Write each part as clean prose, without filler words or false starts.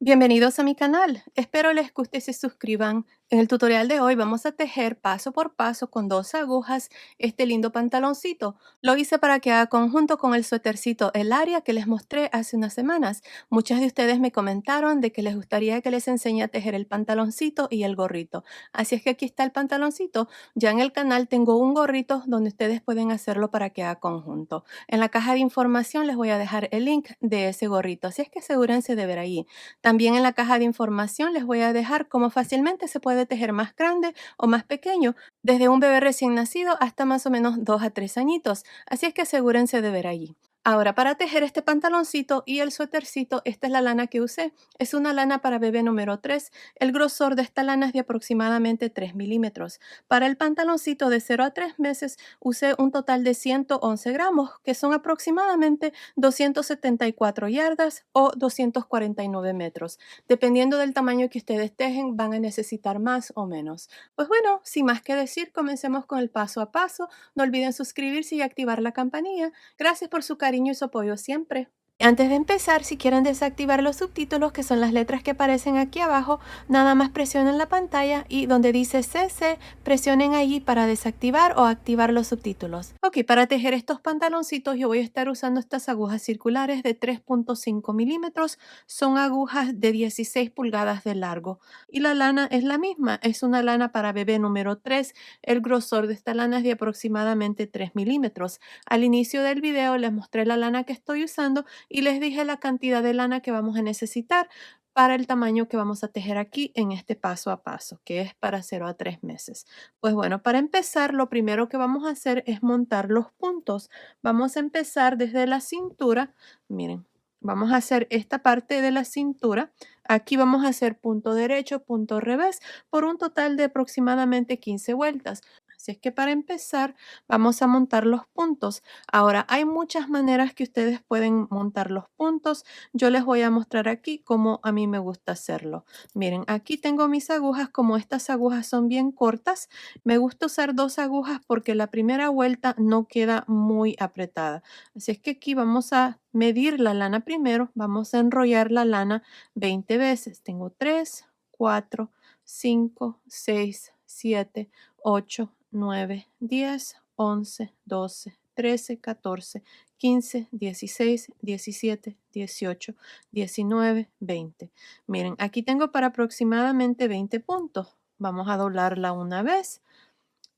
Bienvenidos a mi canal. Espero les guste y se suscriban. En el tutorial de hoy vamos a tejer paso por paso con dos agujas este lindo pantaloncito. Lo hice para que haga conjunto con el suétercito El Área que les mostré hace unas semanas. Muchas de ustedes me comentaron de que les gustaría que les enseñe a tejer el pantaloncito y el gorrito. Así es que aquí está el pantaloncito. Ya en el canal tengo un gorrito donde ustedes pueden hacerlo para que haga conjunto. En la caja de información les voy a dejar el link de ese gorrito. Así es que asegúrense de ver ahí. También en la caja de información les voy a dejar cómo fácilmente se puede tejer más grande o más pequeño, desde un bebé recién nacido hasta más o menos 2 a 3 añitos. Así es que asegúrense de ver allí. Ahora, para tejer este pantaloncito y el suétercito, esta es la lana que usé. Es una lana para bebé número 3. El grosor de esta lana es de aproximadamente 3 milímetros. Para el pantaloncito de 0 a 3 meses usé un total de 111 gramos, que son aproximadamente 274 yardas o 249 metros. Dependiendo del tamaño que ustedes tejen, van a necesitar más o menos. Pues bueno, sin más que decir, comencemos con el paso a paso. No olviden suscribirse y activar la campanilla. Gracias por su cariño y su apoyo siempre. Antes de empezar, si quieren desactivar los subtítulos, que son las letras que aparecen aquí abajo, nada más presionen la pantalla y donde dice CC, presionen allí para desactivar o activar los subtítulos. Ok, para tejer estos pantaloncitos yo voy a estar usando estas agujas circulares de 3.5 milímetros. Son agujas de 16 pulgadas de largo. Y la lana es la misma, es una lana para bebé número 3. El grosor de esta lana es de aproximadamente 3 milímetros. Al inicio del video les mostré la lana que estoy usando y les dije la cantidad de lana que vamos a necesitar para el tamaño que vamos a tejer aquí en este paso a paso, que es para 0 a 3 meses. Pues bueno, para empezar, lo primero que vamos a hacer es montar los puntos. Vamos a empezar desde la cintura. Miren, vamos a hacer esta parte de la cintura. Aquí vamos a hacer punto derecho, punto revés, por un total de aproximadamente 15 vueltas. Así es que para empezar, vamos a montar los puntos. Ahora, hay muchas maneras que ustedes pueden montar los puntos. Yo les voy a mostrar aquí cómo a mí me gusta hacerlo. Miren, aquí tengo mis agujas. Como estas agujas son bien cortas, me gusta usar dos agujas porque la primera vuelta no queda muy apretada. Así es que aquí vamos a medir la lana primero. Vamos a enrollar la lana 20 veces. Tengo 3, 4, 5, 6, 7, 8, 9, 10, 11, 12, 13, 14, 15, 16, 17, 18, 19, 20. Miren, aquí tengo para aproximadamente 20 puntos. Vamos a doblarla una vez.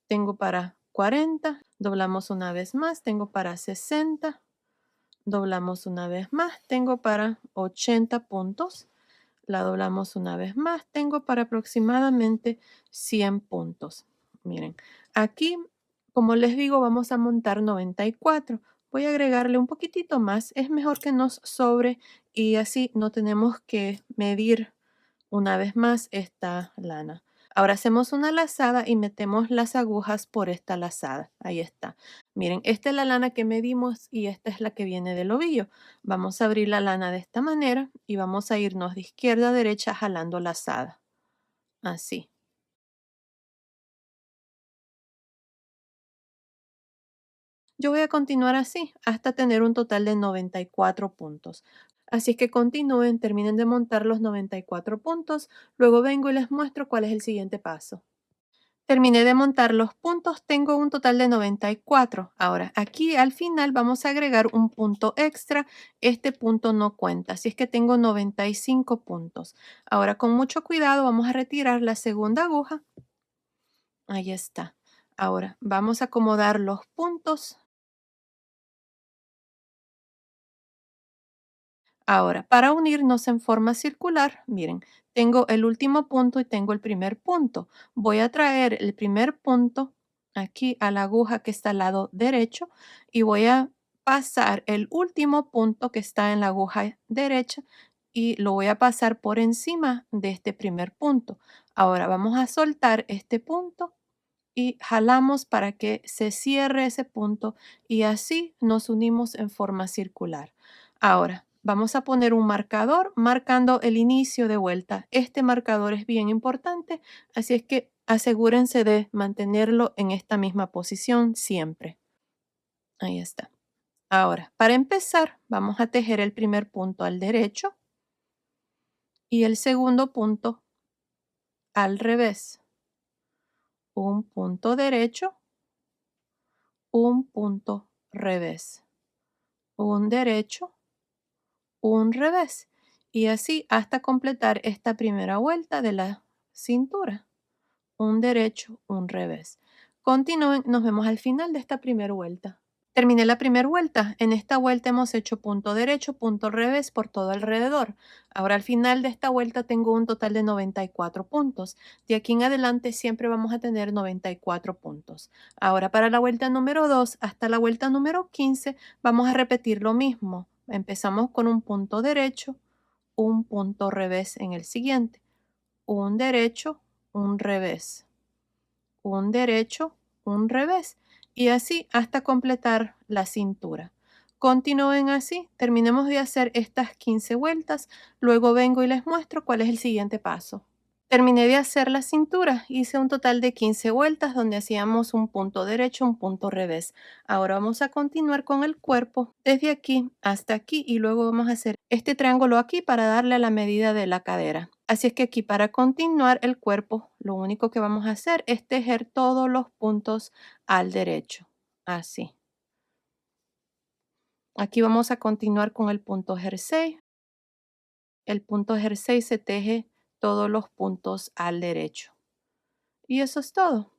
Tengo para 40. Doblamos una vez más. Tengo para 60. Doblamos una vez más. Tengo para 80 puntos. La doblamos una vez más. Tengo para aproximadamente 100 puntos. Miren, aquí, como les digo, vamos a montar 94. Voy a agregarle un poquitito más. Es mejor que nos sobre y así no tenemos que medir una vez más esta lana. Ahora hacemos una lazada y metemos las agujas por esta lazada. Ahí está. Miren, esta es la lana que medimos y esta es la que viene del ovillo. Vamos a abrir la lana de esta manera y vamos a irnos de izquierda a derecha jalando lazada. Así. Yo voy a continuar así hasta tener un total de 94 puntos. Así es que continúen, terminen de montar los 94 puntos, luego vengo y les muestro cuál es el siguiente paso. Terminé de montar los puntos, tengo un total de 94. Ahora, aquí al final vamos a agregar un punto extra. Este punto no cuenta, así es que tengo 95 puntos. Ahora, con mucho cuidado, vamos a retirar la segunda aguja. Ahí está. Ahora, vamos a acomodar los puntos. Ahora, para unirnos en forma circular, miren, tengo el último punto y tengo el primer punto. Voy a traer el primer punto aquí a la aguja que está al lado derecho y voy a pasar el último punto que está en la aguja derecha y lo voy a pasar por encima de este primer punto. Ahora vamos a soltar este punto y jalamos para que se cierre ese punto y así nos unimos en forma circular. Ahora, vamos a poner un marcador marcando el inicio de vuelta. Este marcador es bien importante, así es que asegúrense de mantenerlo en esta misma posición siempre. Ahí está. Ahora, para empezar, vamos a tejer el primer punto al derecho. y el segundo punto al revés, un punto derecho, un punto revés, un derecho, un revés, y así hasta completar esta primera vuelta de la cintura. Un derecho, un revés. Continúen, nos vemos al final de esta primera vuelta. Terminé la primera vuelta. En esta vuelta hemos hecho punto derecho, punto revés por todo alrededor. Ahora al final de esta vuelta tengo un total de 94 puntos. De aquí en adelante siempre vamos a tener 94 puntos. Ahora para la vuelta número 2 hasta la vuelta número 15 vamos a repetir lo mismo. Empezamos con un punto derecho, un punto revés en el siguiente. Un derecho, un revés, un derecho, un revés y así hasta completar la cintura. Continúen así, terminemos de hacer estas 15 vueltas, luego vengo y les muestro cuál es el siguiente paso. Terminé de hacer la cintura, hice un total de 15 vueltas donde hacíamos un punto derecho, un punto revés. Ahora vamos a continuar con el cuerpo desde aquí hasta aquí y luego vamos a hacer este triángulo aquí para darle la medida de la cadera. Así es que aquí para continuar el cuerpo, lo único que vamos a hacer es tejer todos los puntos al derecho. Así. Aquí vamos a continuar con el punto jersey. El punto jersey se teje todos los puntos al derecho. Y eso es todo.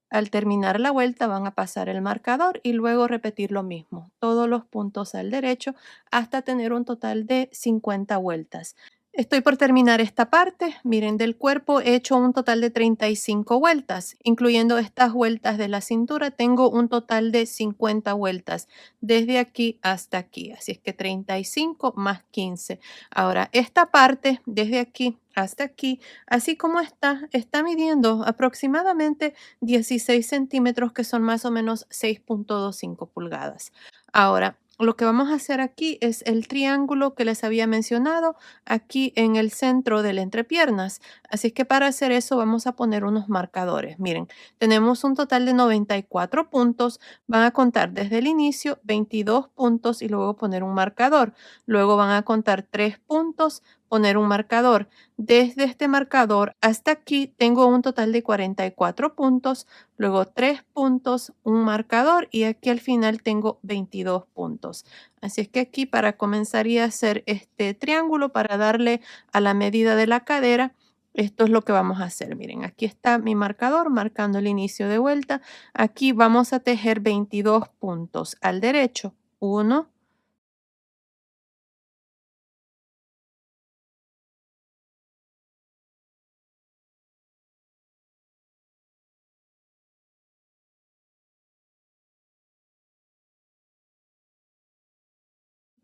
Al terminar la vuelta van a pasar el marcador y luego repetir lo mismo, todos los puntos al derecho hasta tener un total de 50 vueltas. Estoy por terminar esta parte. Miren, del cuerpo he hecho un total de 35 vueltas, incluyendo estas vueltas de la cintura. Tengo un total de 50 vueltas desde aquí hasta aquí. Así es que 35 más 15. Ahora, esta parte desde aquí hasta aquí, así como está midiendo aproximadamente 16 centímetros, que son más o menos 6.25 pulgadas. Ahora, lo que vamos a hacer aquí es el triángulo que les había mencionado aquí en el centro de la entrepiernas. Así es que para hacer eso vamos a poner unos marcadores. Miren, tenemos un total de 94 puntos. Van a contar desde el inicio 22 puntos y luego poner un marcador. Luego van a contar 3 puntos, poner un marcador. Desde este marcador hasta aquí tengo un total de 44 puntos, luego 3 puntos, un marcador y aquí al final tengo 22 puntos. Así es que aquí para comenzaría a hacer este triángulo para darle a la medida de la cadera, esto es lo que vamos a hacer. Miren, aquí está mi marcador marcando el inicio de vuelta. Aquí vamos a tejer 22 puntos al derecho. 1,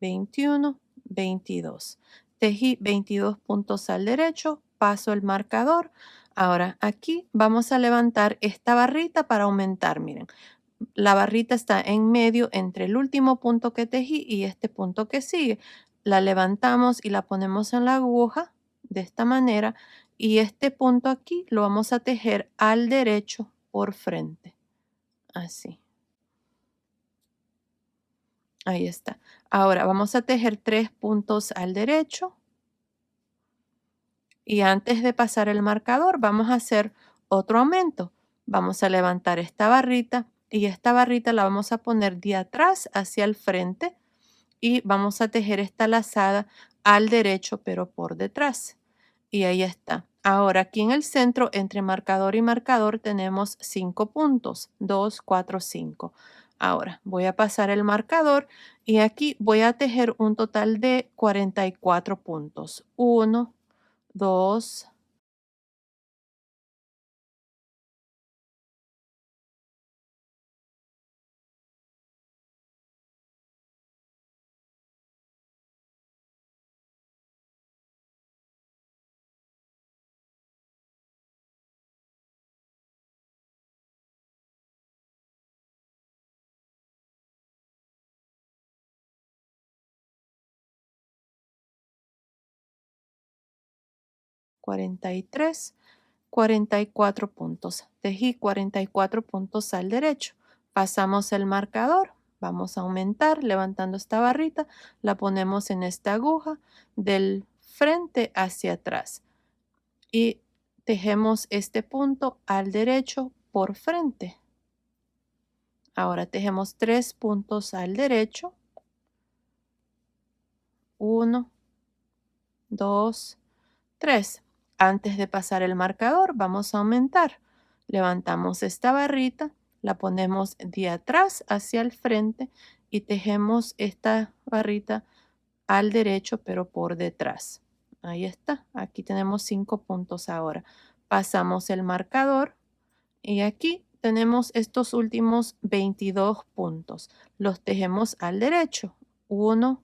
21, 22. Tejí 22 puntos al derecho, paso el marcador. Ahora aquí vamos a levantar esta barrita para aumentar. Miren, la barrita está en medio entre el último punto que tejí y este punto que sigue. La levantamos y la ponemos en la aguja de esta manera y este punto aquí lo vamos a tejer al derecho por frente. Así. Ahí está. Ahora vamos a tejer 3 puntos al derecho y antes de pasar el marcador vamos a hacer otro aumento. Vamos a levantar esta barrita y esta barrita la vamos a poner de atrás hacia el frente y vamos a tejer esta lazada al derecho pero por detrás. Y ahí está. Ahora aquí en el centro entre marcador y marcador tenemos 5 puntos. 2, 4, 5. Ahora voy a pasar el marcador y aquí voy a tejer un total de 44 puntos. 1, 2, 43, 44 puntos. Tejí 44 puntos al derecho. Pasamos el marcador. Vamos a aumentar levantando esta barrita. La ponemos en esta aguja del frente hacia atrás y tejemos este punto al derecho por frente. Ahora tejemos 3 puntos al derecho. 1, 2, 3. Antes de pasar el marcador, vamos a aumentar. Levantamos esta barrita, la ponemos de atrás hacia el frente y tejemos esta barrita al derecho, pero por detrás. Ahí está. Aquí tenemos 5 puntos ahora. Pasamos el marcador y aquí tenemos estos últimos 22 puntos. Los tejemos al derecho. 1,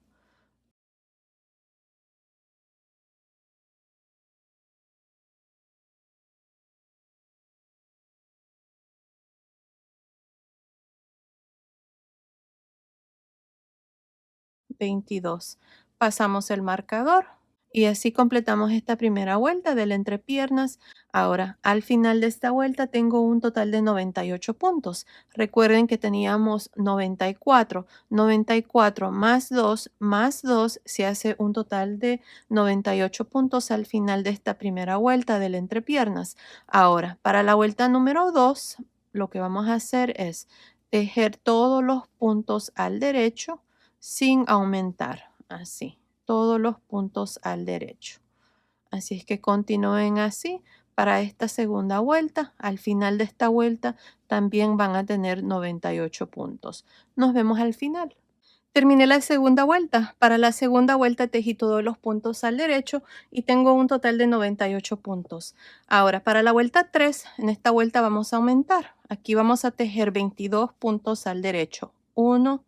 22. Pasamos el marcador y así completamos esta primera vuelta del entrepiernas. Ahora, al final de esta vuelta tengo un total de 98 puntos. Recuerden que teníamos 94. 94 más 2 se hace un total de 98 puntos al final de esta primera vuelta del entrepiernas. Ahora, para la vuelta número 2, lo que vamos a hacer es tejer todos los puntos al derecho sin aumentar, así, todos los puntos al derecho. Así es que continúen así para esta segunda vuelta. Al final de esta vuelta también van a tener 98 puntos. Nos vemos al final. Terminé la segunda vuelta. Para la segunda vuelta tejí todos los puntos al derecho y tengo un total de 98 puntos. Ahora, para la vuelta 3, en esta vuelta vamos a aumentar. Aquí vamos a tejer 22 puntos al derecho. 1,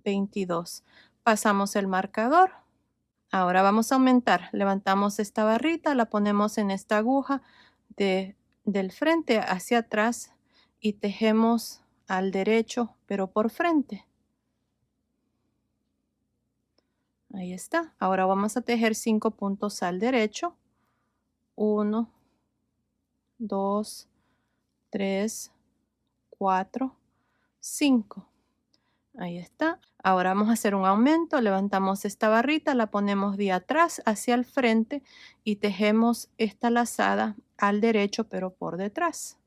22. Pasamos el marcador. Ahora vamos a aumentar. Levantamos esta barrita, la ponemos en esta aguja del frente hacia atrás y tejemos al derecho, pero por frente. Ahí está. Ahora vamos a tejer 5 puntos al derecho. 1, 2, 3, 4, 5. Ahí está. Ahora vamos a hacer un aumento. Levantamos esta barrita, la ponemos de atrás hacia el frente y tejemos esta lazada al derecho, pero por detrás.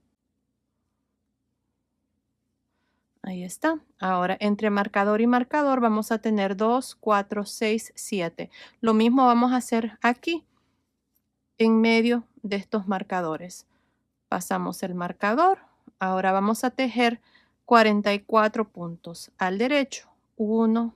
Ahí está. Ahora entre marcador y marcador vamos a tener 2, 4, 6, 7. Lo mismo vamos a hacer aquí en medio de estos marcadores. Pasamos el marcador. Ahora vamos a tejer 44 puntos al derecho. 1,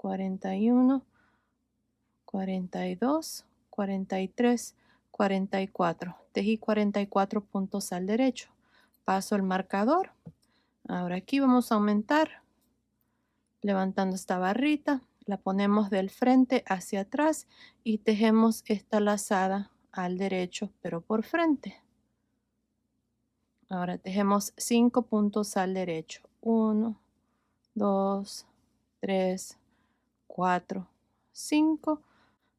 41, 42, 43, 44. Tejí 44 puntos al derecho. Paso el marcador. Ahora aquí vamos a aumentar. Levantando esta barrita, la ponemos del frente hacia atrás y tejemos esta lazada al derecho, pero por frente. Ahora tejemos 5 puntos al derecho. 1, 2, 3, 4, 5.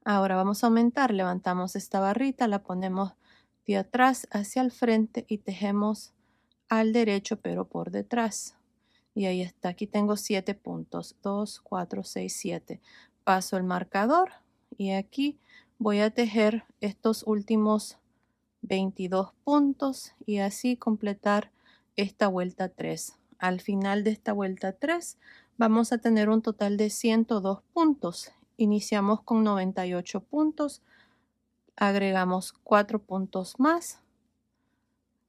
Ahora vamos a aumentar. Levantamos esta barrita, la ponemos de atrás hacia el frente y tejemos al derecho, pero por detrás. Y ahí está. Aquí tengo 7 puntos. 2, 4, 6, 7. Paso el marcador y aquí voy a tejer estos últimos 22 puntos y así completar esta vuelta 3. Al final de esta vuelta 3 vamos a tener un total de 102 puntos. Iniciamos con 98 puntos, agregamos 4 puntos más,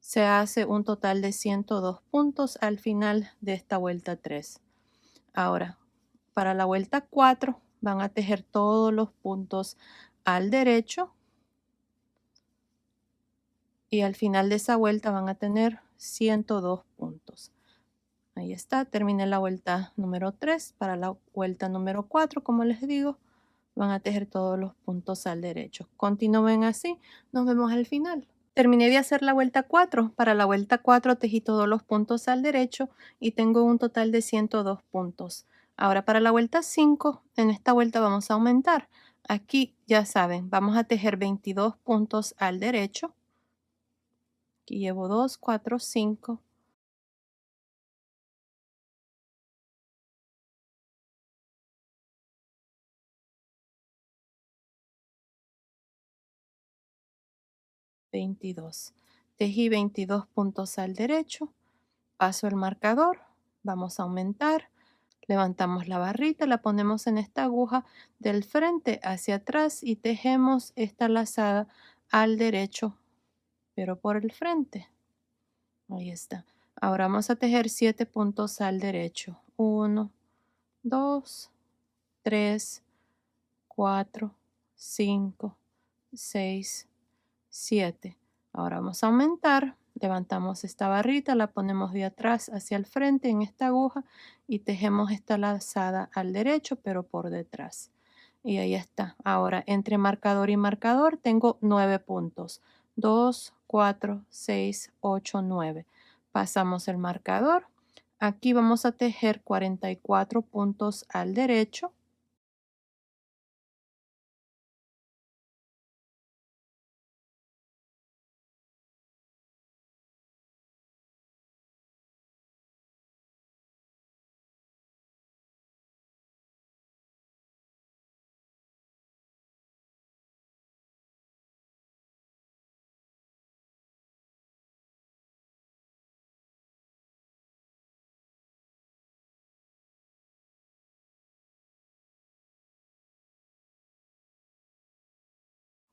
se hace un total de 102 puntos al final de esta vuelta 3. Ahora, para la vuelta 4 van a tejer todos los puntos al derecho y al final de esa vuelta van a tener 102 puntos. Ahí está, terminé la vuelta número 3. Para la vuelta número 4, como les digo, van a tejer todos los puntos al derecho. Continúen así, nos vemos al final. Terminé de hacer la vuelta 4. Para la vuelta 4 tejí todos los puntos al derecho y tengo un total de 102 puntos. Ahora para la vuelta 5, en esta vuelta vamos a aumentar. Aquí ya saben, vamos a tejer 22 puntos al derecho. Aquí llevo 2, 4, 5. 22. Tejí 22 puntos al derecho, paso el marcador, vamos a aumentar, levantamos la barrita, la ponemos en esta aguja del frente hacia atrás y tejemos esta lazada al derecho, pero por el frente. Ahí está. Ahora vamos a tejer 7 puntos al derecho. 1, 2, 3, 4, 5, 6, 7. Ahora vamos a aumentar, levantamos esta barrita, la ponemos de atrás hacia el frente en esta aguja y tejemos esta lazada al derecho pero por detrás. Y ahí está. Ahora entre marcador y marcador tengo 9 puntos. 2, 4, 6, 8, 9. Pasamos el marcador. Aquí vamos a tejer 44 puntos al derecho.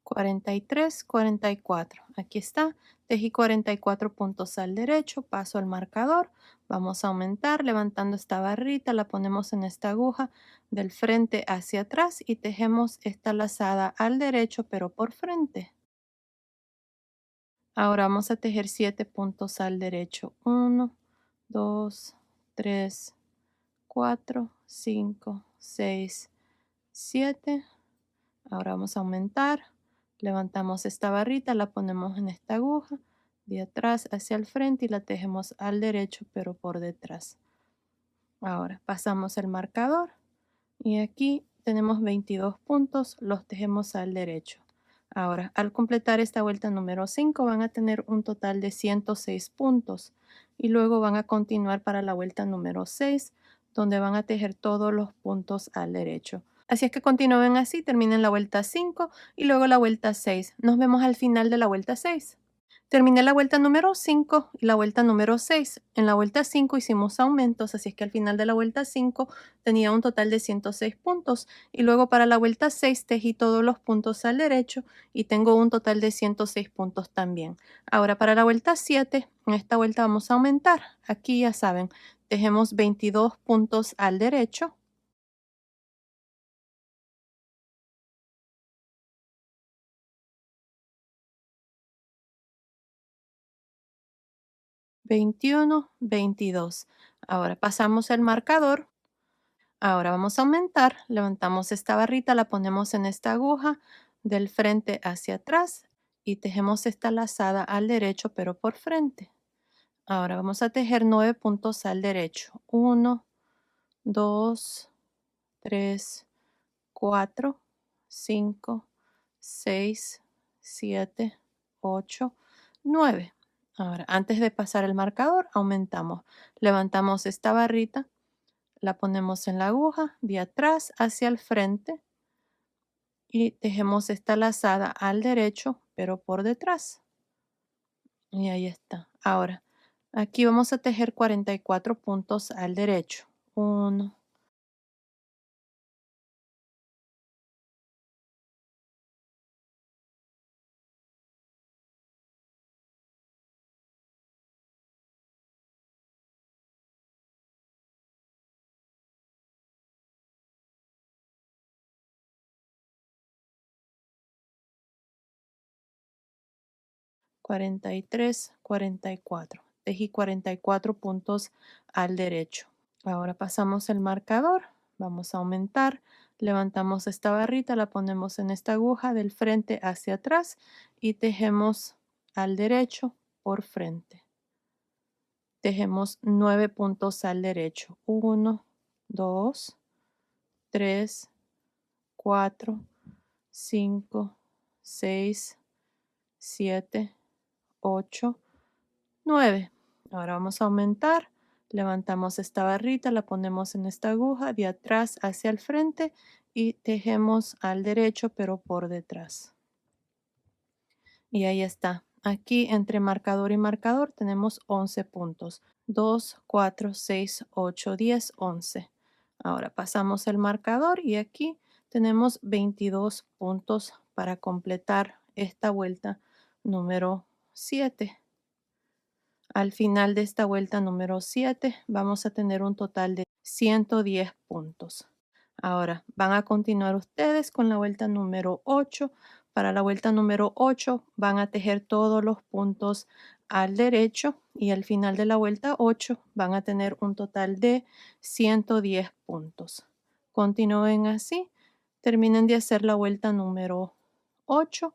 43, 44. Aquí está. Tejí 44 puntos al derecho, paso al marcador. Vamos a aumentar levantando esta barrita, la ponemos en esta aguja del frente hacia atrás y tejemos esta lazada al derecho pero por frente. Ahora vamos a tejer 7 puntos al derecho. 1, 2, 3, 4, 5, 6, 7. Ahora vamos a aumentar, levantamos esta barrita, la ponemos en esta aguja de atrás hacia el frente y la tejemos al derecho pero por detrás. Ahora pasamos el marcador y aquí tenemos 22 puntos, los tejemos al derecho. Ahora, al completar esta vuelta número 5 van a tener un total de 106 puntos y luego van a continuar para la vuelta número 6 donde van a tejer todos los puntos al derecho. Así es que continúen así, terminen la vuelta 5 y luego la vuelta 6. Nos vemos al final de la vuelta 6. Terminé la vuelta número 5 y la vuelta número 6. En la vuelta 5 hicimos aumentos, así es que al final de la vuelta 5 tenía un total de 106 puntos. Y luego para la vuelta 6 tejí todos los puntos al derecho y tengo un total de 106 puntos también. Ahora para la vuelta 7, en esta vuelta vamos a aumentar. Aquí ya saben, tejemos 22 puntos al derecho. 21, 22. Ahora pasamos el marcador. Ahora vamos a aumentar. Levantamos esta barrita, la ponemos en esta aguja del frente hacia atrás y tejemos esta lazada al derecho pero por frente. Ahora vamos a tejer 9 puntos al derecho. 1, 2, 3, 4, 5, 6, 7, 8, 9. Ahora, antes de pasar el marcador, aumentamos. Levantamos esta barrita, la ponemos en la aguja de atrás hacia el frente y tejemos esta lazada al derecho, pero por detrás. Y ahí está. Ahora, aquí vamos a tejer 44 puntos al derecho. 1, 43, 44. Tejí 44 puntos al derecho. Ahora pasamos el marcador, vamos a aumentar, levantamos esta barrita, la ponemos en esta aguja del frente hacia atrás y tejemos al derecho por frente. Tejemos 9 puntos al derecho. 1, 2, 3, 4, 5, 6, 7, 8, 9. Ahora vamos a aumentar. Levantamos esta barrita, la ponemos en esta aguja de atrás hacia el frente y tejemos al derecho pero por detrás. Y ahí está. Aquí entre marcador y marcador tenemos 11 puntos. 2, 4, 6, 8, 10, 11. Ahora pasamos el marcador y aquí tenemos 22 puntos para completar esta vuelta número 7. Al final de esta vuelta número 7 vamos a tener un total de 110 puntos. Ahora van a continuar ustedes con la vuelta número 8. Para la vuelta número 8 van a tejer todos los puntos al derecho y al final de la vuelta 8 van a tener un total de 110 puntos. Continúen así, terminen de hacer la vuelta número 8.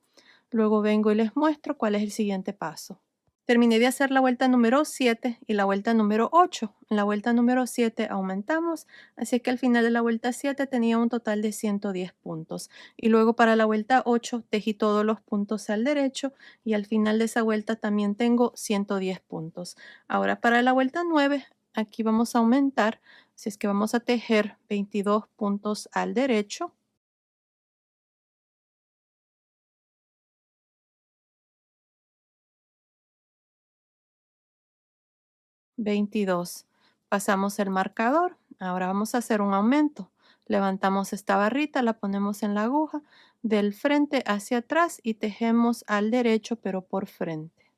Luego vengo y les muestro cuál es el siguiente paso. Terminé de hacer la vuelta número 7 y la vuelta número 8. En la vuelta número 7 aumentamos, así que al final de la vuelta 7 tenía un total de 110 puntos. Y luego para la vuelta 8 tejí todos los puntos al derecho y al final de esa vuelta también tengo 110 puntos. Ahora para la vuelta 9, aquí vamos a aumentar, así es que vamos a tejer 22 puntos al derecho. 22. Pasamos el marcador. Ahora vamos a hacer un aumento. Levantamos esta barrita, la ponemos en la aguja del frente hacia atrás y tejemos al derecho pero por frente.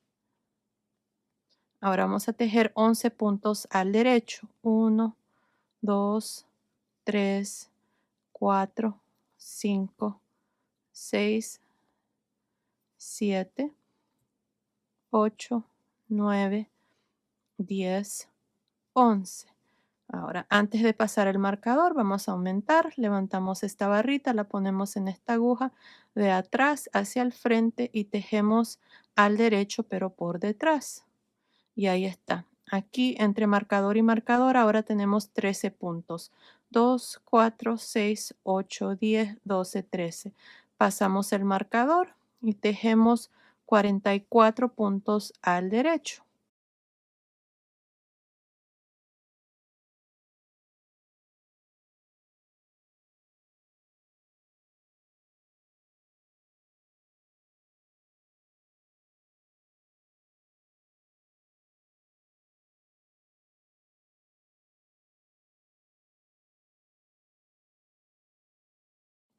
Ahora vamos a tejer 11 puntos al derecho. 1, 2, 3, 4, 5, 6, 7, 8, 9, 10, 11. Ahora, antes de pasar el marcador, vamos a aumentar, levantamos esta barrita, la ponemos en esta aguja de atrás hacia el frente y tejemos al derecho pero por detrás. Y ahí está. Aquí entre marcador y marcador ahora tenemos 13 puntos. 2, 4, 6, 8, 10, 12, 13. Pasamos el marcador y tejemos 44 puntos al derecho.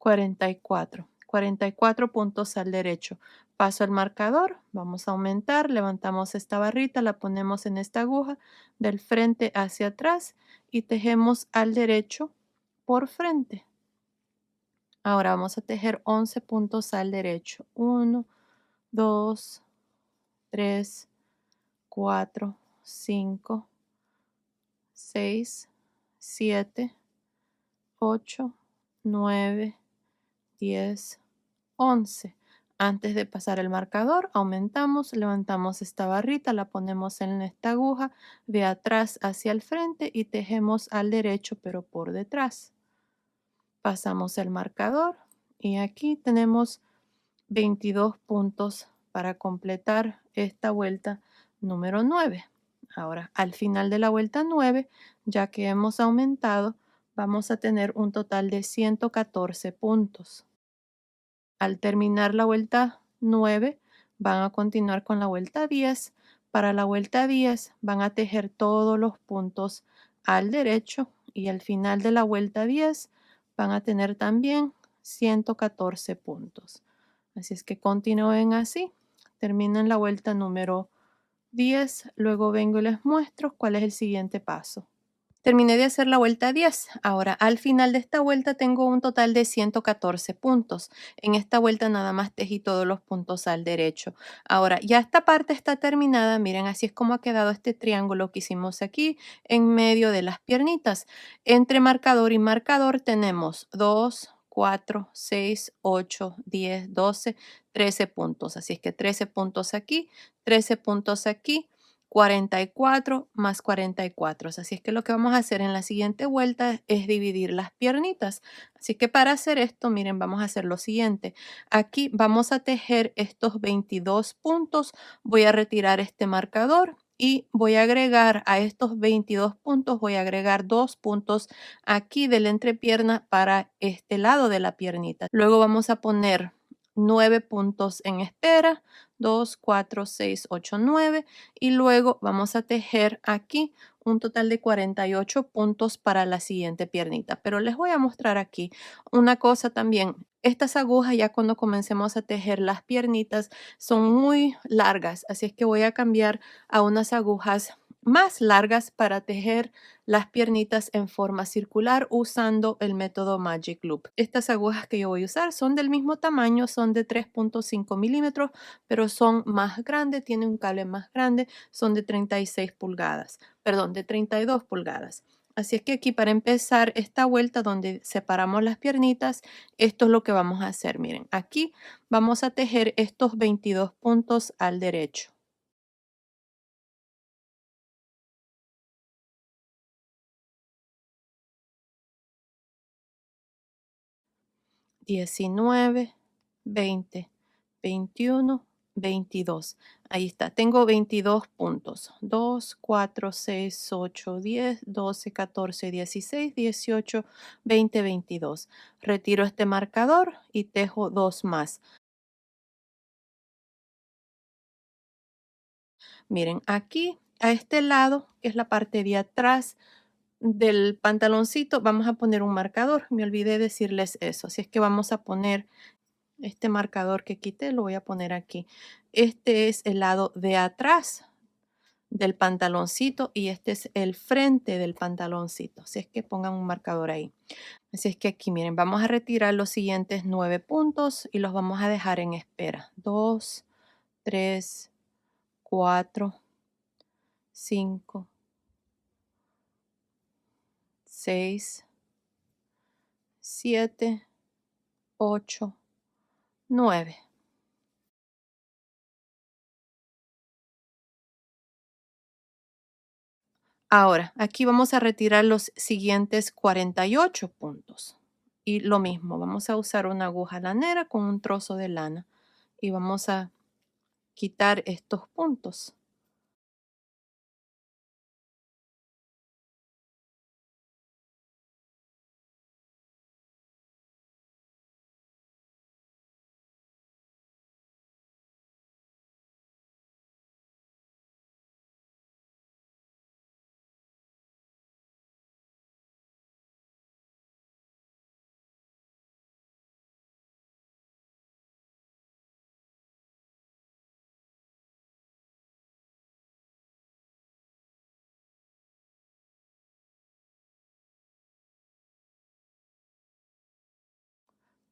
44. 44 puntos al derecho. Paso el marcador, vamos a aumentar, levantamos esta barrita, la ponemos en esta aguja del frente hacia atrás y tejemos al derecho por frente. Ahora vamos a tejer 11 puntos al derecho. 1, 2, 3, 4, 5, 6, 7, 8, 9, 10, 11. Antes de pasar el marcador, aumentamos, levantamos esta barrita, la ponemos en esta aguja de atrás hacia el frente y tejemos al derecho pero por detrás. Pasamos el marcador y aquí tenemos 22 puntos para completar esta vuelta número 9. Ahora, al final de la vuelta 9, ya que hemos aumentado, vamos a tener un total de 114 puntos. Al terminar la vuelta 9, van a continuar con la vuelta 10. Para la vuelta 10 van a tejer todos los puntos al derecho y al final de la vuelta 10 van a tener también 114 puntos. Así es que continúen así. Terminan la vuelta número 10. Luego vengo y les muestro cuál es el siguiente paso. Terminé de hacer la vuelta 10. Ahora, al final de esta vuelta tengo un total de 114 puntos. En esta vuelta nada más tejí todos los puntos al derecho. Ahora, ya esta parte está terminada. Miren, así es como ha quedado este triángulo que hicimos aquí en medio de las piernitas. Entre marcador y marcador tenemos 2, 4, 6, 8, 10, 12, 13 puntos. Así es que 13 puntos aquí, 13 puntos aquí, 44 más 44. Así es que lo que vamos a hacer en la siguiente vuelta es dividir las piernitas. Así que para hacer esto, miren, vamos a hacer lo siguiente. Aquí vamos a tejer estos 22 puntos. Voy a retirar este marcador y voy a agregar a estos 22 puntos, voy a agregar 2 puntos aquí de la entrepierna para este lado de la piernita. Luego vamos a poner 9 puntos en espera, 2, 4, 6, 8, 9 y luego vamos a tejer aquí un total de 48 puntos para la siguiente piernita. Pero les voy a mostrar aquí una cosa también. Estas agujas ya cuando comencemos a tejer las piernitas son muy largas, así es que voy a cambiar a unas agujas más largas para tejer las piernitas en forma circular usando el método Magic Loop. Estas agujas que yo voy a usar son del mismo tamaño, son de 3.5 milímetros, pero son más grandes, tienen un cable más grande, son de 36 pulgadas, perdón, de 32 pulgadas. Así es que aquí para empezar esta vuelta donde separamos las piernitas, esto es lo que vamos a hacer. Miren, aquí vamos a tejer estos 22 puntos al derecho. 19, 20, 21, 22. Ahí está, tengo 22 puntos. 2, 4, 6, 8, 10, 12, 14, 16, 18, 20, 22. Retiro este marcador y tejo dos más. Miren, aquí a este lado, que es la parte de atrás del pantaloncito, vamos a poner un marcador. Me olvidé decirles eso. Así es que vamos a poner este marcador que quité, lo voy a poner aquí. Este es el lado de atrás del pantaloncito y este es el frente del pantaloncito. Así es que pongan un marcador ahí. Así es que aquí, miren, vamos a retirar los siguientes 9 puntos y los vamos a dejar en espera. 2, 3, 4, 5, 6, 7, 8, 9. Ahora, aquí vamos a retirar los siguientes 48 puntos. Y lo mismo, vamos a usar una aguja lanera con un trozo de lana y vamos a quitar estos puntos.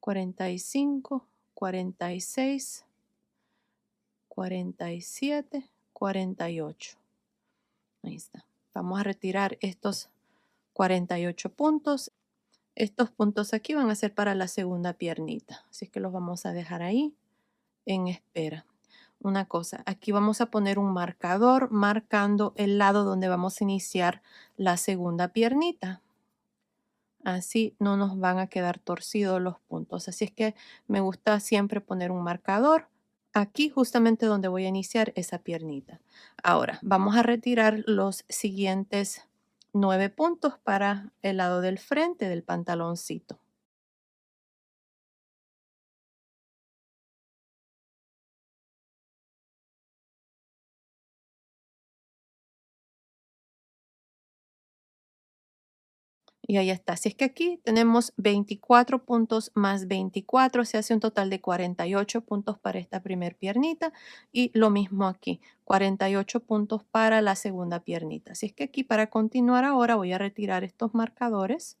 45, 46, 47, 48. Ahí está. Vamos a retirar estos 48 puntos. Estos puntos aquí van a ser para la segunda piernita. Así que los vamos a dejar ahí en espera. Una cosa, aquí vamos a poner un marcador marcando el lado donde vamos a iniciar la segunda piernita. Así no nos van a quedar torcidos los puntos. Así es que me gusta siempre poner un marcador aquí justamente donde voy a iniciar esa piernita. Ahora vamos a retirar los siguientes 9 puntos para el lado del frente del pantaloncito. Y ahí está. Así es que aquí tenemos 24 puntos más 24, se hace un total de 48 puntos para esta primer piernita y lo mismo aquí, 48 puntos para la segunda piernita. Así es que aquí para continuar ahora voy a retirar estos marcadores.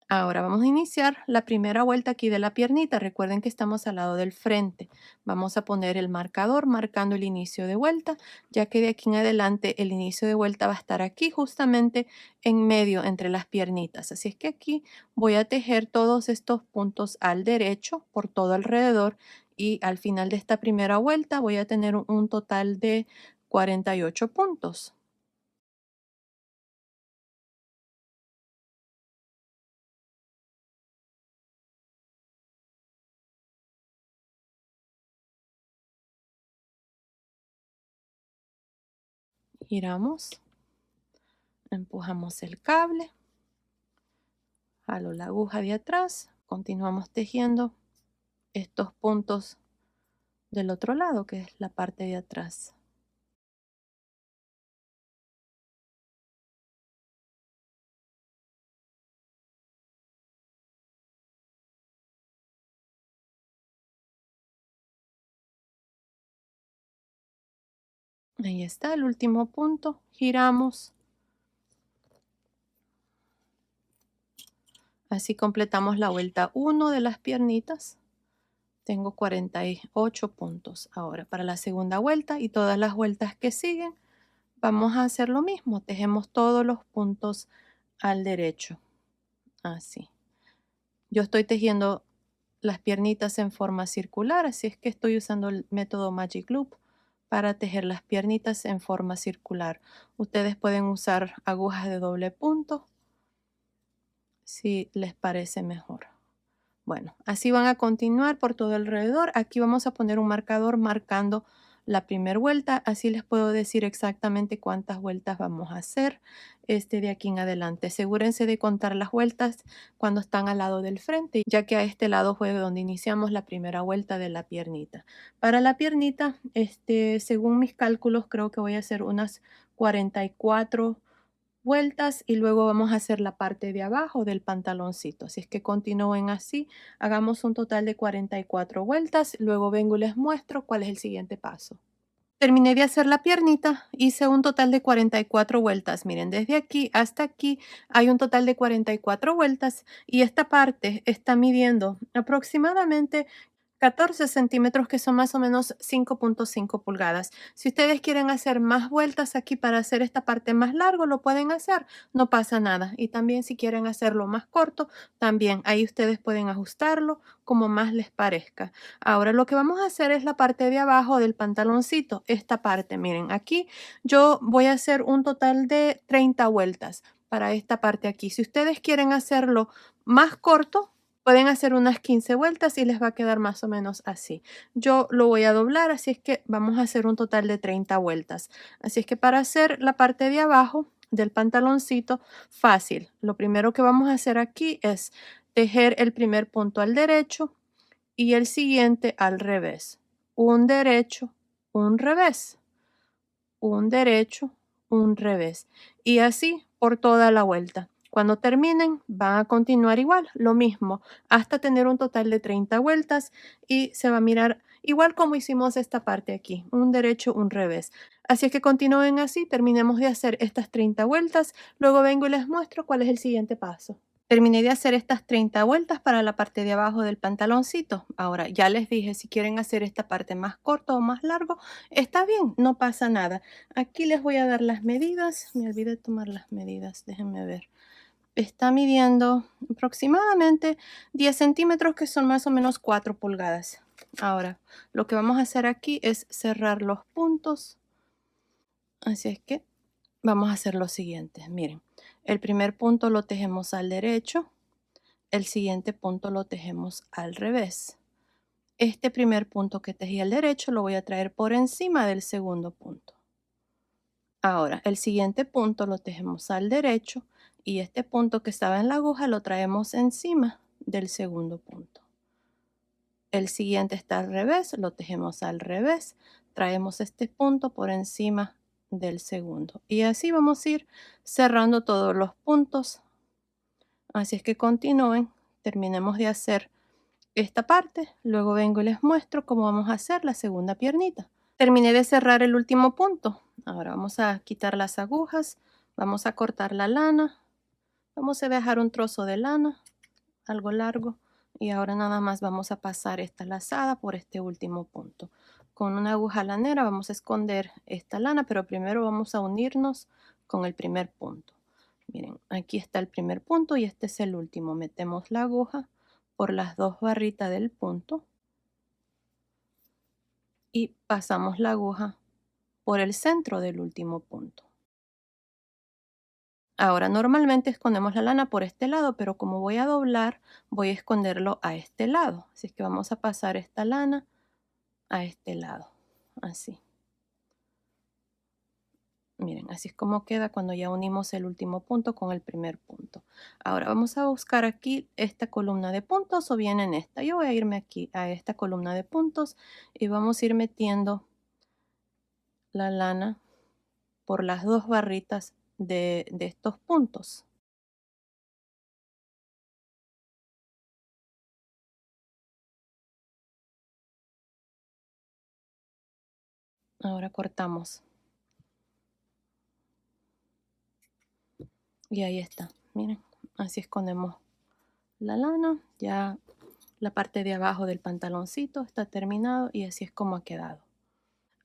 Ahora vamos a iniciar la primera vuelta aquí de la piernita. Recuerden que estamos al lado del frente. Vamos a poner el marcador marcando el inicio de vuelta, ya que de aquí en adelante el inicio de vuelta va a estar aquí justamente en medio entre las piernitas. Así es que aquí voy a tejer todos estos puntos al derecho por todo alrededor y al final de esta primera vuelta voy a tener un total de 48 puntos. Giramos, empujamos el cable. Jalo la aguja de atrás, continuamos tejiendo estos puntos del otro lado, que es la parte de atrás. Ahí está el último punto, giramos, así completamos la vuelta uno de las piernitas. Tengo 48 puntos. Ahora para la segunda vuelta y todas las vueltas que siguen, vamos a hacer lo mismo, tejemos todos los puntos al derecho, así. Yo estoy tejiendo las piernitas en forma circular, así es que estoy usando el método Magic Loop para tejer las piernitas en forma circular. Ustedes pueden usar agujas de doble punto si les parece mejor. Bueno, así van a continuar por todo alrededor. Aquí vamos a poner un marcador marcando la primera vuelta. Así les puedo decir exactamente cuántas vueltas vamos a hacer de aquí en adelante. Asegúrense de contar las vueltas cuando están al lado del frente, ya que a este lado fue donde iniciamos la primera vuelta de la piernita. Para la piernita, según mis cálculos, creo que voy a hacer unas 44 vueltas y luego vamos a hacer la parte de abajo del pantaloncito. Así es que continúen así, hagamos un total de 44 vueltas, luego vengo y les muestro cuál es el siguiente paso. Terminé de hacer la piernita, hice un total de 44 vueltas. Miren, desde aquí hasta aquí hay un total de 44 vueltas y esta parte está midiendo aproximadamente 14 centímetros, que son más o menos 5.5 pulgadas. Si ustedes quieren hacer más vueltas aquí para hacer esta parte más largo, lo pueden hacer, no pasa nada. Y también si quieren hacerlo más corto, también ahí ustedes pueden ajustarlo como más les parezca. Ahora lo que vamos a hacer es la parte de abajo del pantaloncito, esta parte. Miren, aquí yo voy a hacer un total de 30 vueltas para esta parte aquí. Si ustedes quieren hacerlo más corto, pueden hacer unas 15 vueltas y les va a quedar más o menos así. Yo lo voy a doblar, así es que vamos a hacer un total de 30 vueltas. Así es que para hacer la parte de abajo del pantaloncito, fácil. Lo primero que vamos a hacer aquí es tejer el primer punto al derecho y el siguiente al revés. Un derecho, un revés, un derecho, un revés. Y así por toda la vuelta. Cuando terminen, van a continuar igual, lo mismo, hasta tener un total de 30 vueltas y se va a mirar igual como hicimos esta parte aquí, un derecho, un revés. Así es que continúen así, terminemos de hacer estas 30 vueltas, luego vengo y les muestro cuál es el siguiente paso. Terminé de hacer estas 30 vueltas para la parte de abajo del pantaloncito. Ahora, ya les dije, si quieren hacer esta parte más corta o más largo, está bien, no pasa nada. Aquí les voy a dar las medidas. Me olvidé tomar las medidas, déjenme ver. Está midiendo aproximadamente 10 centímetros, que son más o menos 4 pulgadas. Ahora, lo que vamos a hacer aquí es cerrar los puntos. Así es que vamos a hacer lo siguiente. Miren, el primer punto lo tejemos al derecho. El siguiente punto lo tejemos al revés. Este primer punto que tejí al derecho lo voy a traer por encima del segundo punto. Ahora, el siguiente punto lo tejemos al derecho y este punto que estaba en la aguja lo traemos encima del segundo punto. El siguiente está al revés, lo tejemos al revés, traemos este punto por encima del segundo. Y así vamos a ir cerrando todos los puntos. Así es que continúen, terminemos de hacer esta parte, luego vengo y les muestro cómo vamos a hacer la segunda piernita. Terminé de cerrar el último punto. Ahora vamos a quitar las agujas, vamos a cortar la lana, vamos a dejar un trozo de lana, algo largo, y ahora nada más vamos a pasar esta lazada por este último punto. Con una aguja lanera vamos a esconder esta lana, pero primero vamos a unirnos con el primer punto. Miren, aquí está el primer punto y este es el último. Metemos la aguja por las dos barritas del punto y pasamos la aguja por el centro del último punto. Ahora normalmente escondemos la lana por este lado, pero como voy a doblar, voy a esconderlo a este lado. Así que vamos a pasar esta lana a este lado, así. Miren, así es como queda cuando ya unimos el último punto con el primer punto. Ahora vamos a buscar aquí esta columna de puntos o bien en esta. Yo voy a irme aquí a esta columna de puntos y vamos a ir metiendo la lana por las dos barritas de estos puntos. Ahora cortamos y ahí está. Miren, así escondemos la lana. Ya la parte de abajo del pantaloncito está terminado y así es como ha quedado.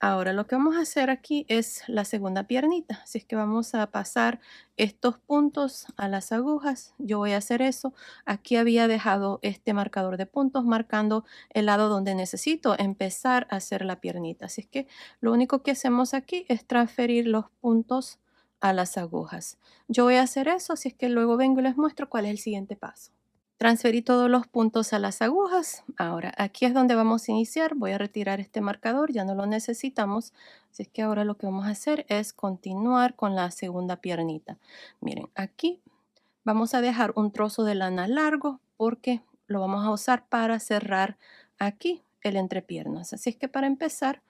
Ahora lo que vamos a hacer aquí es la segunda piernita, así es que vamos a pasar estos puntos a las agujas. Yo voy a hacer eso. Aquí había dejado este marcador de puntos marcando el lado donde necesito empezar a hacer la piernita. Así es que lo único que hacemos aquí es transferir los puntos a las agujas. Yo voy a hacer eso, así es que luego vengo y les muestro cuál es el siguiente paso. Transferí todos los puntos a las agujas. Ahora, aquí es donde vamos a iniciar. Voy a retirar este marcador, ya no lo necesitamos. Así es que ahora lo que vamos a hacer es continuar con la segunda piernita. Miren, aquí vamos a dejar un trozo de lana largo porque lo vamos a usar para cerrar aquí el entrepiernas. Así es que para empezar,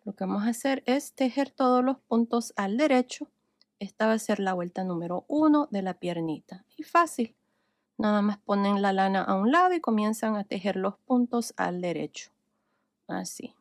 lo que vamos a hacer es tejer todos los puntos al derecho. Esta va a ser la vuelta número 1 de la piernita. Y fácil. Nada más ponen la lana a un lado y comienzan a tejer los puntos al derecho. Así.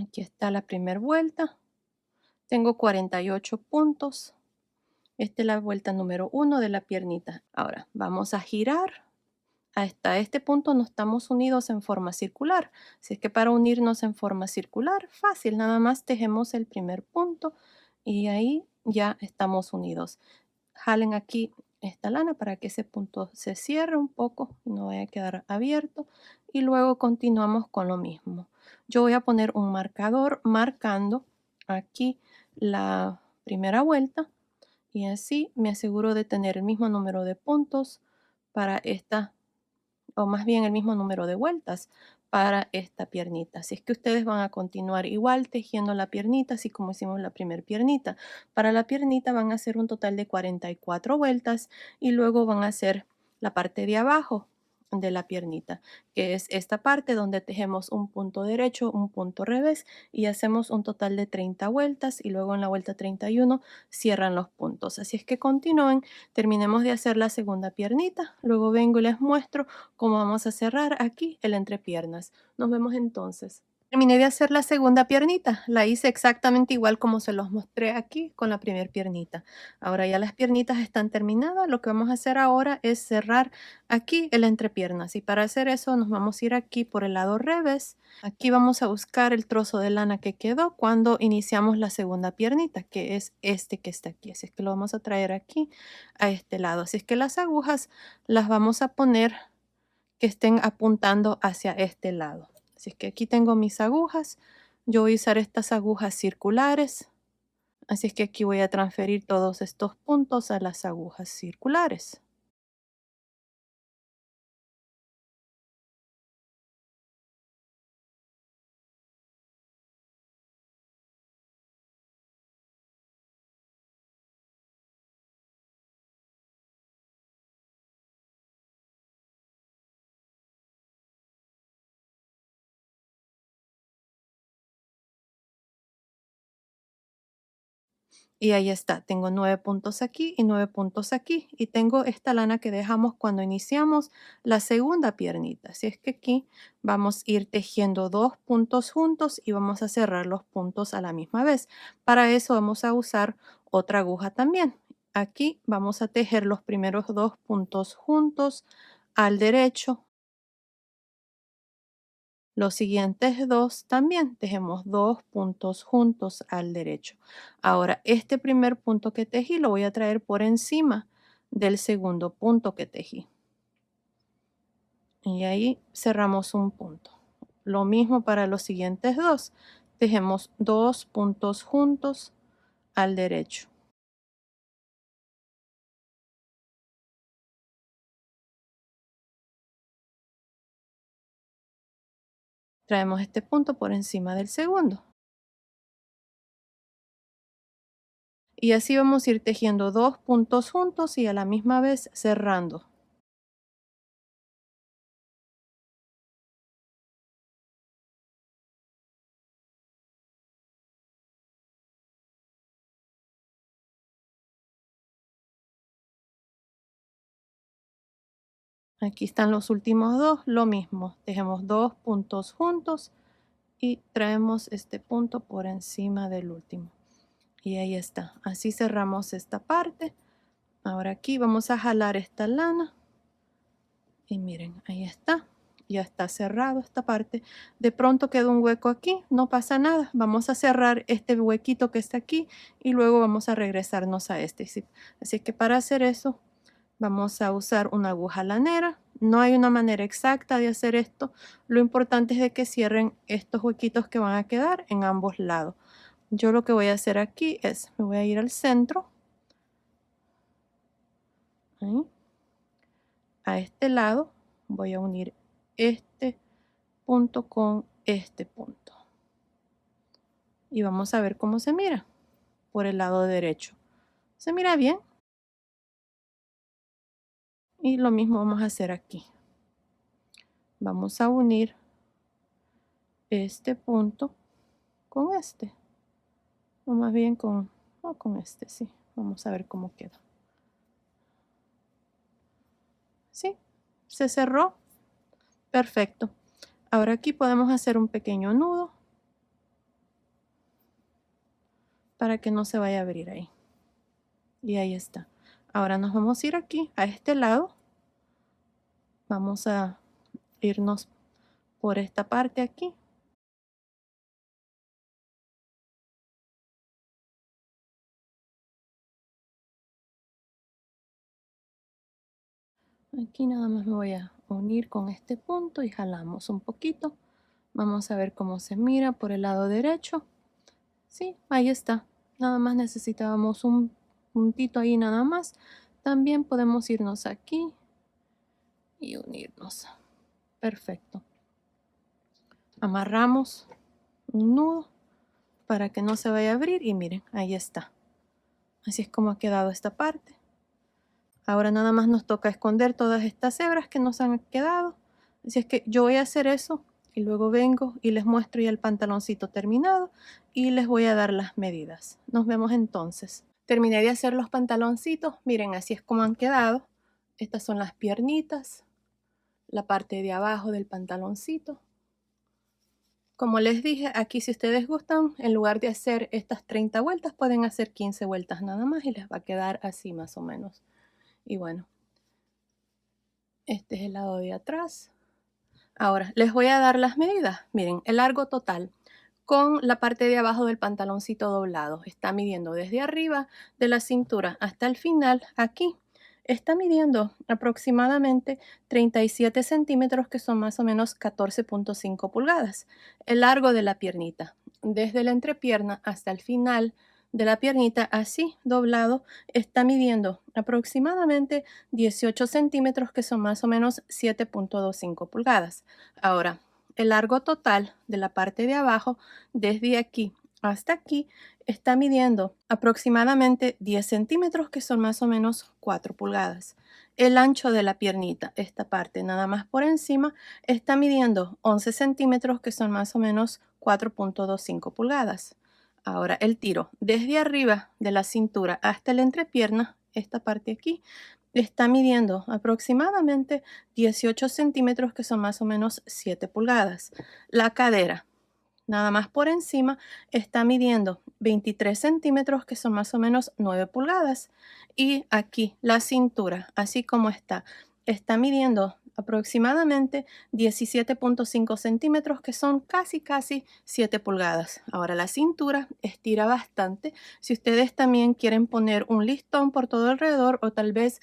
Aquí está la primera vuelta. Tengo 48 puntos. Esta es la vuelta número 1 de la piernita. Ahora vamos a girar. Hasta este punto no estamos unidos en forma circular. Así es que para unirnos en forma circular, fácil, nada más tejemos el primer punto y ahí ya estamos unidos. Jalen aquí esta lana para que ese punto se cierre un poco y no vaya a quedar abierto y luego continuamos con lo mismo. Yo voy a poner un marcador marcando aquí la primera vuelta y así me aseguro de tener el mismo número de puntos para esta, o más bien el mismo número de vueltas para esta piernita. Así es que ustedes van a continuar igual tejiendo la piernita, así como hicimos la primera piernita. Para la piernita van a hacer un total de 44 vueltas y luego van a hacer la parte de abajo de la piernita, que es esta parte donde tejemos un punto derecho, un punto revés y hacemos un total de 30 vueltas y luego en la vuelta 31 cierran los puntos. Así es que continúen, terminemos de hacer la segunda piernita, luego vengo y les muestro cómo vamos a cerrar aquí el entrepiernas. Nos vemos entonces. Terminé de hacer la segunda piernita, la hice exactamente igual como se los mostré aquí con la primera piernita. Ahora ya las piernitas están terminadas, lo que vamos a hacer ahora es cerrar aquí el entrepiernas y para hacer eso nos vamos a ir aquí por el lado revés. Aquí vamos a buscar el trozo de lana que quedó cuando iniciamos la segunda piernita, que es este que está aquí. Así es que lo vamos a traer aquí a este lado. Así es que las agujas las vamos a poner que estén apuntando hacia este lado. Así es que aquí tengo mis agujas. Yo voy a usar estas agujas circulares. Así es que aquí voy a transferir todos estos puntos a las agujas circulares. Y ahí está, tengo 9 puntos aquí y 9 puntos aquí. Y tengo esta lana que dejamos cuando iniciamos la segunda piernita. Así es que aquí vamos a ir tejiendo 2 puntos juntos y vamos a cerrar los puntos a la misma vez. Para eso vamos a usar otra aguja también. Aquí vamos a tejer los primeros 2 puntos juntos al derecho. Los siguientes dos también tejemos 2 puntos juntos al derecho. Ahora, este primer punto que tejí lo voy a traer por encima del segundo punto que tejí. Y ahí cerramos un punto. Lo mismo para los siguientes dos. Tejemos 2 puntos juntos al derecho. Traemos este punto por encima del segundo. Y así vamos a ir tejiendo 2 puntos juntos y a la misma vez cerrando. Aquí están los últimos dos, lo mismo, tejemos 2 puntos juntos y traemos este punto por encima del último. Y ahí está, así cerramos esta parte. Ahora aquí vamos a jalar esta lana y miren, ahí está, ya está cerrado esta parte. De pronto queda un hueco aquí, no pasa nada, vamos a cerrar este huequito que está aquí y luego vamos a regresarnos a este. Así que para hacer eso vamos a usar una aguja lanera. No hay una manera exacta de hacer esto. Lo importante es de que cierren estos huequitos que van a quedar en ambos lados. Yo lo que voy a hacer aquí es, me voy a ir al centro. Ahí. A este lado voy a unir este punto con este punto. Y vamos a ver cómo se mira por el lado derecho. ¿Se mira bien? Y lo mismo vamos a hacer aquí. Vamos a unir este punto con este. O más bien con este, sí. Vamos a ver cómo queda. ¿Sí? ¿Se cerró? Perfecto. Ahora aquí podemos hacer un pequeño nudo para que no se vaya a abrir ahí. Y ahí está. Ahora nos vamos a ir aquí, a este lado. Vamos a irnos por esta parte aquí. Aquí nada más me voy a unir con este punto y jalamos un poquito. Vamos a ver cómo se mira por el lado derecho. Sí, ahí está. Nada más necesitábamos un puntito ahí nada más. También podemos irnos aquí y unirnos. Perfecto. Amarramos un nudo para que no se vaya a abrir y miren, ahí está. Así es como ha quedado esta parte. Ahora nada más nos toca esconder todas estas hebras que nos han quedado. Así es que yo voy a hacer eso y luego vengo y les muestro ya el pantaloncito terminado y les voy a dar las medidas. Nos vemos entonces. Terminé de hacer los pantaloncitos. Miren, así es como han quedado. Estas son las piernitas, la parte de abajo del pantaloncito. Como les dije, aquí si ustedes gustan, en lugar de hacer estas 30 vueltas, pueden hacer 15 vueltas nada más y les va a quedar así más o menos. Y bueno, este es el lado de atrás. Ahora, les voy a dar las medidas. Miren, el largo total con la parte de abajo del pantaloncito doblado. Está midiendo desde arriba de la cintura hasta el final, aquí. Está midiendo aproximadamente 37 centímetros, que son más o menos 14.5 pulgadas. El largo de la piernita, desde la entrepierna hasta el final de la piernita, así doblado, está midiendo aproximadamente 18 centímetros, que son más o menos 7.25 pulgadas. Ahora, el largo total de la parte de abajo, desde aquí hasta aquí, está midiendo aproximadamente 10 centímetros, que son más o menos 4 pulgadas. El ancho de la piernita, esta parte nada más por encima, está midiendo 11 centímetros, que son más o menos 4.25 pulgadas. Ahora el tiro desde arriba de la cintura hasta la entrepierna, esta parte aquí, está midiendo aproximadamente 18 centímetros, que son más o menos 7 pulgadas. La cadera, nada más por encima, está midiendo 23 centímetros, que son más o menos 9 pulgadas. Y aquí la cintura, así como está midiendo aproximadamente 17,5 centímetros, que son casi 7 pulgadas. Ahora la cintura estira bastante. Si ustedes también quieren poner un listón por todo alrededor o tal vez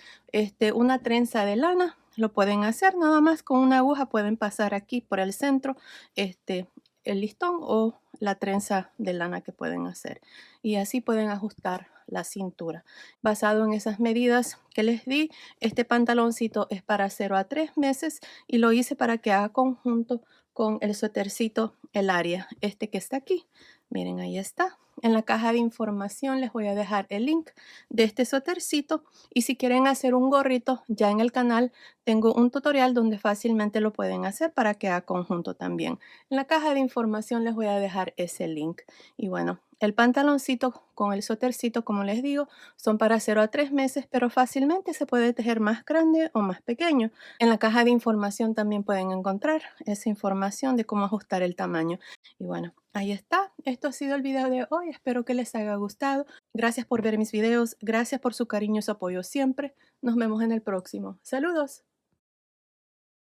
una trenza de lana, lo pueden hacer nada más con una aguja. Pueden pasar aquí por el centro este, el listón o la trenza de lana que pueden hacer, y así pueden ajustar la cintura. Basado en esas medidas que les di, este pantaloncito es para 0 a 3 meses y lo hice para que haga conjunto con el suétercito El Área, este que está aquí. Miren, ahí está. En la caja de información les voy a dejar el link de este suétercito, y si quieren hacer un gorrito, ya en el canal tengo un tutorial donde fácilmente lo pueden hacer para que haga conjunto también. En la caja de información les voy a dejar ese link. Y bueno, el pantaloncito con el suétercito, como les digo, son para 0 a 3 meses, pero fácilmente se puede tejer más grande o más pequeño. En la caja de información también pueden encontrar esa información de cómo ajustar el tamaño. Y bueno, ahí está. Esto ha sido el video de hoy. Espero que les haya gustado. Gracias por ver mis videos. Gracias por su cariño y su apoyo siempre. Nos vemos en el próximo. Saludos.